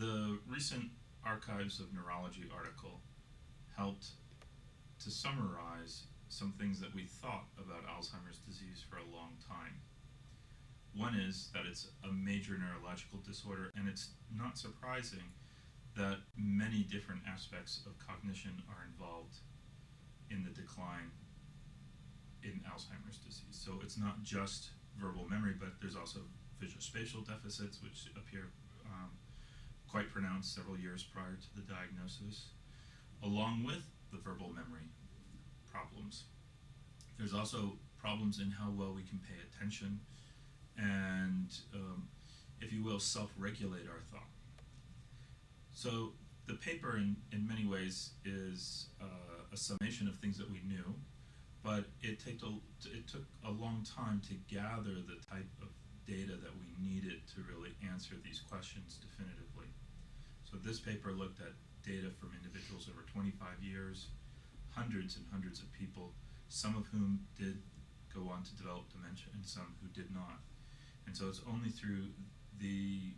The recent Archives of Neurology article helped to summarize some things that we thought about Alzheimer's disease for a long time. One is that it's a major neurological disorder, and it's not surprising that many different aspects of cognition are involved in the decline in Alzheimer's disease. So it's not just verbal memory, but there's also visuospatial deficits, which appear quite pronounced several years prior to the diagnosis, along with the verbal memory problems. There's also problems in how well we can pay attention and, if you will, self-regulate our thought. So the paper, in many ways, is a summation of things that we knew, but it took a long time to gather the type of data that we needed to really answer these questions definitively. So this paper looked at data from individuals over 25 years, hundreds and hundreds of people, some of whom did go on to develop dementia and some who did not. And so it's only through the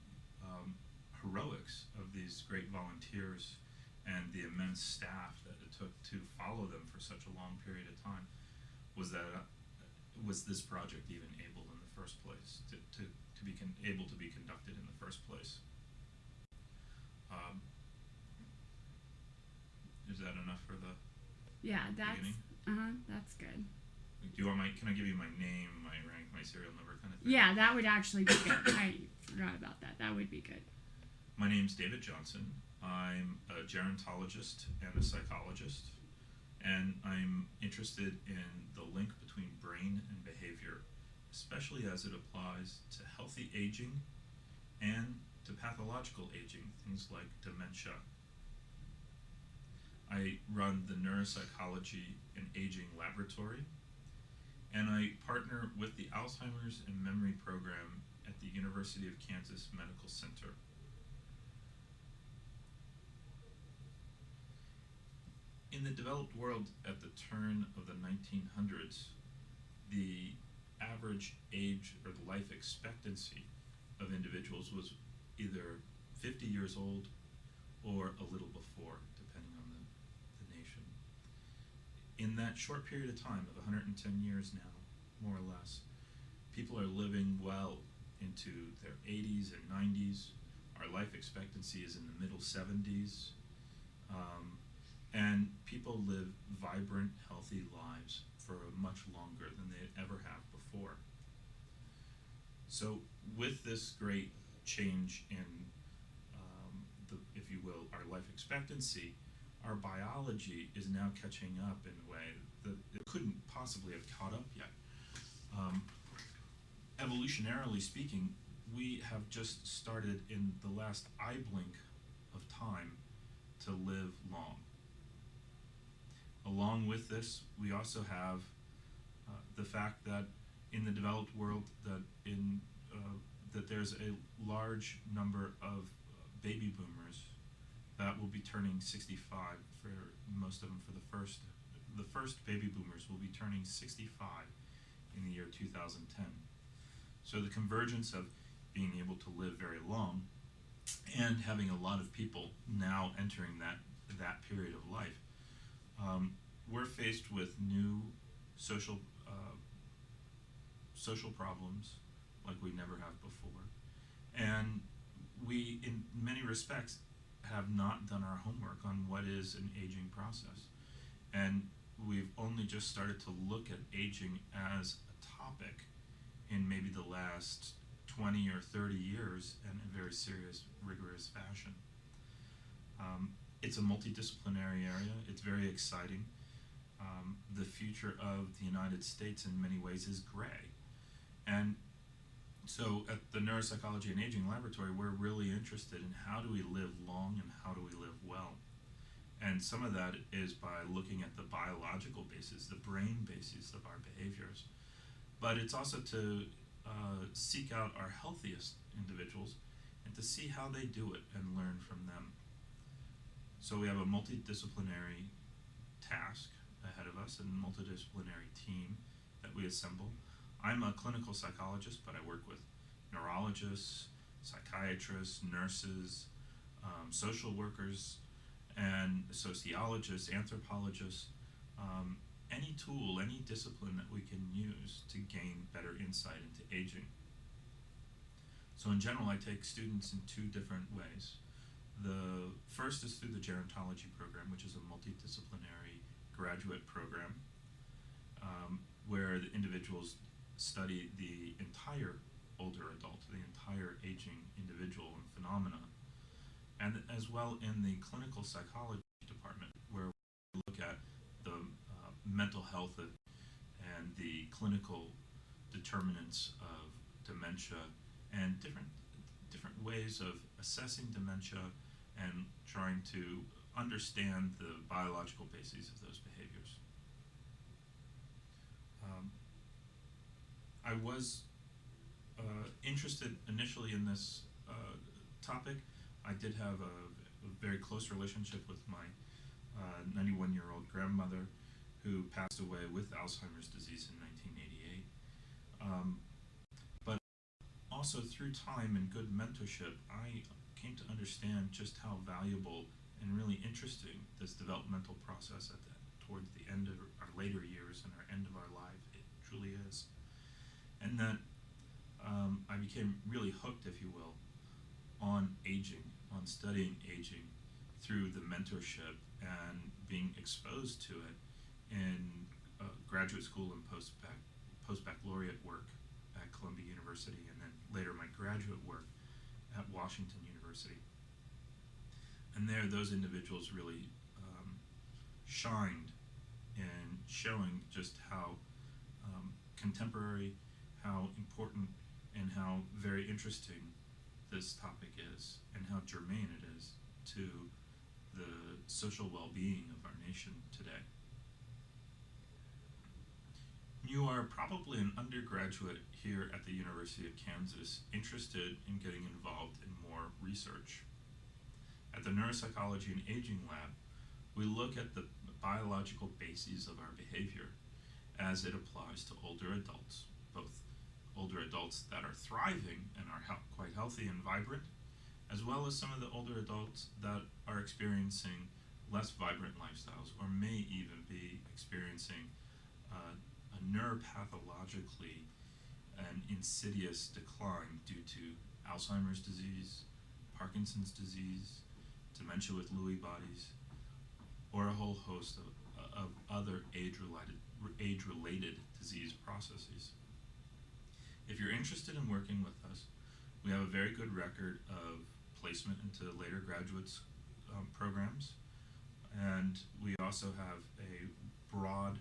heroics of these great volunteers and the immense staff that it took to follow them for such a long period of time was this project even able in the first place to be able to be conducted in the first place. Is that enough for the beginning? That's good. Do you want can I give you my name, my rank, my serial number kind of thing? Yeah, that would actually be good. I forgot about that. That would be good. My name's David Johnson. I'm a gerontologist and a psychologist, and I'm interested in the link between brain and behavior, especially as it applies to healthy aging and to pathological aging, things like dementia. I run the Neuropsychology and Aging Laboratory, and I partner with the Alzheimer's and Memory Program at the University of Kansas Medical Center. In the developed world at the turn of the 1900s, the average age or the life expectancy of individuals was either 50 years old or a little before, depending on the nation. In that short period of time of 110 years now, more or less, people are living well into their 80s and 90s. Our life expectancy is in the middle 70s. And people live vibrant, healthy lives for much longer than they ever have before. So with this great change in, if you will, our life expectancy, our biology is now catching up in a way that it couldn't possibly have caught up yet. Evolutionarily speaking, we have just started in the last eye blink of time to live long. Along with this, we also have the fact that in the developed world that there's a large number of baby boomers that will be turning 65 for most of them. The first baby boomers will be turning 65 in the year 2010. So the convergence of being able to live very long and having a lot of people now entering that period of life, we're faced with new social problems like we never have before, and we, in many respects, have not done our homework on what is an aging process, and we've only just started to look at aging as a topic in maybe the last 20 or 30 years in a very serious, rigorous fashion. It's a multidisciplinary area. It's very exciting. The future of the United States in many ways is gray. And so at the Neuropsychology and Aging Laboratory, we're really interested in how do we live long and how do we live well. And some of that is by looking at the biological basis, the brain basis of our behaviors. But it's also to seek out our healthiest individuals and to see how they do it and learn from them. So we have a multidisciplinary task ahead of us and a multidisciplinary team that we assemble. I'm a clinical psychologist, but I work with neurologists, psychiatrists, nurses, social workers, and sociologists, anthropologists, any tool, any discipline that we can use to gain better insight into aging. So in general, I take students in two different ways. The first is through the gerontology program, which is a multidisciplinary graduate program, where the individuals study the entire older adult, the entire aging individual and phenomena, and as well in the clinical psychology department, where we look at the mental health and the clinical determinants of dementia and different ways of assessing dementia and trying to understand the biological bases of those behaviors. I was interested initially in this topic. I did have a very close relationship with my 91-year-old grandmother who passed away with Alzheimer's disease in 1988. But also through time and good mentorship, I came to understand just how valuable and really interesting this developmental process towards the end of our later years and our end of our life, it truly is. And that I became really hooked, if you will, on aging, on studying aging through the mentorship and being exposed to it in graduate school and post-baccalaureate work at Columbia University, and then later my graduate work at Washington University. And there, those individuals really shined in showing just how contemporary, how important, and how very interesting this topic is, and how germane it is to the social well-being of our nation today. You are probably an undergraduate here at the University of Kansas interested in getting involved in more research. At the Neuropsychology and Aging Lab, we look at the biological bases of our behavior as it applies to older adults, both older adults that are thriving and are quite healthy and vibrant, as well as some of the older adults that are experiencing less vibrant lifestyles or may even be experiencing a neuropathologically an insidious decline due to Alzheimer's disease, Parkinson's disease, dementia with Lewy bodies, or a whole host of other age-related disease processes. If you're interested in working with us, we have a very good record of placement into later graduates programs, and we also have a broad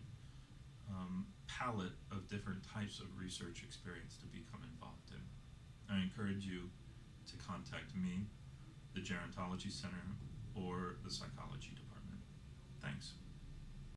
palette of different types of research experience to become involved in. I encourage you to contact me, the Gerontology Center, or the Psychology Department. Thanks.